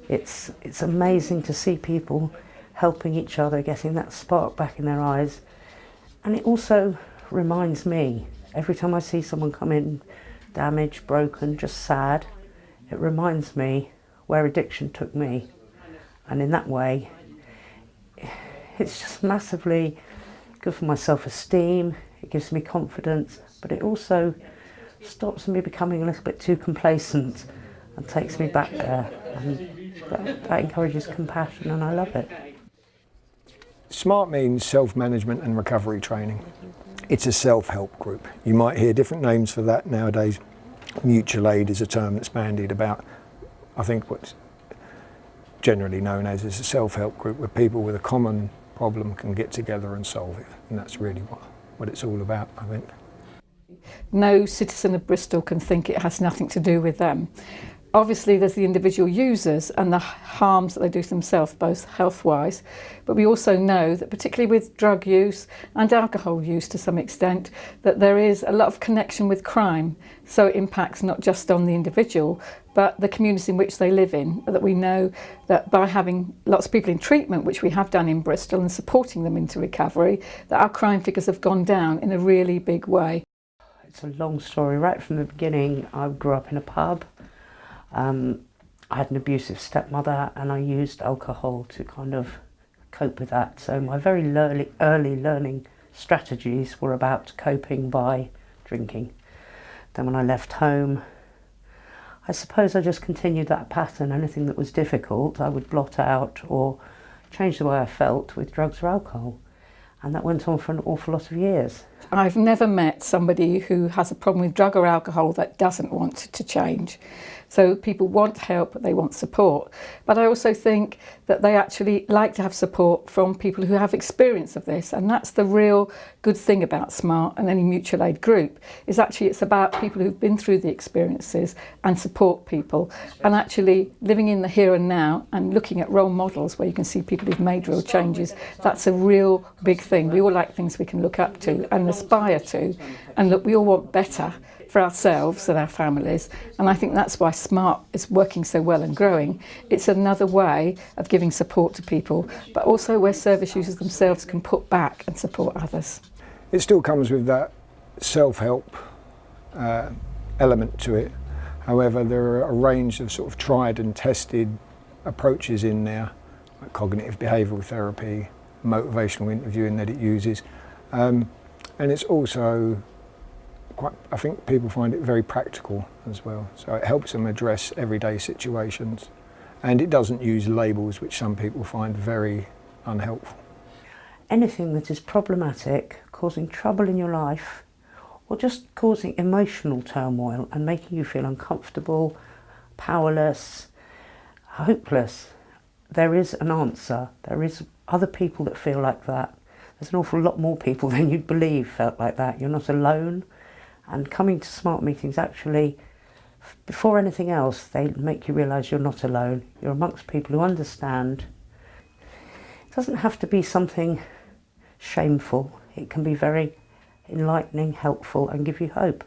It's amazing to see people helping each other, getting that spark back in their eyes. And it also reminds me, every time I see someone come in damaged, broken, just sad, it reminds me where addiction took me. And in that way, it's just massively good for my self-esteem, it gives me confidence, but it also stops me becoming a little bit too complacent and takes me back there. And that encourages compassion, and I love it. SMART means self-management and recovery training. It's a self-help group. You might hear different names for that nowadays. Mutual aid is a term that's bandied about. I think what's generally known as is a self-help group where people with a common problem can get together and solve it. And that's really what it's all about, I think. No citizen of Bristol can think it has nothing to do with them. Obviously there's the individual users and the harms that they do to themselves, both health-wise, but we also know that particularly with drug use and alcohol use to some extent, that there is a lot of connection with crime. So it impacts not just on the individual, but the communities in which they live in. That we know that by having lots of people in treatment, which we have done in Bristol, and supporting them into recovery, that our crime figures have gone down in a really big way. It's a long story. Right from the beginning, I grew up in a pub. I had an abusive stepmother and I used alcohol to kind of cope with that. So my very early learning strategies were about coping by drinking. Then when I left home, I suppose I just continued that pattern. Anything that was difficult, I would blot out or change the way I felt with drugs or alcohol. And that went on for an awful lot of years. I've never met somebody who has a problem with drug or alcohol that doesn't want to change. So people want help, they want support. But I also think that they actually like to have support from people who have experience of this. And that's the real good thing about SMART and any mutual aid group, is actually it's about people who've been through the experiences and support people. And actually living in the here and now and looking at role models where you can see people who've made real changes, that's a real big thing. We all like things we can look up to and aspire to, and look, we all want better for ourselves and our families, and I think that's why SMART is working so well and growing. It's another way of giving support to people, but also where service users themselves can put back and support others. It still comes with that self-help element to it. However, there are a range of sort of tried and tested approaches in there, like cognitive behavioural therapy, motivational interviewing that it uses, and it's also I think people find it very practical as well. So it helps them address everyday situations, and it doesn't use labels, which some people find very unhelpful. Anything that is problematic, causing trouble in your life, or just causing emotional turmoil and making you feel uncomfortable, powerless, hopeless, there is an answer. There is other people that feel like that. There's an awful lot more people than you'd believe felt like that. You're not alone. And coming to SMART meetings, actually, before anything else, they make you realise you're not alone. You're amongst people who understand. It doesn't have to be something shameful. It can be very enlightening, helpful, and give you hope.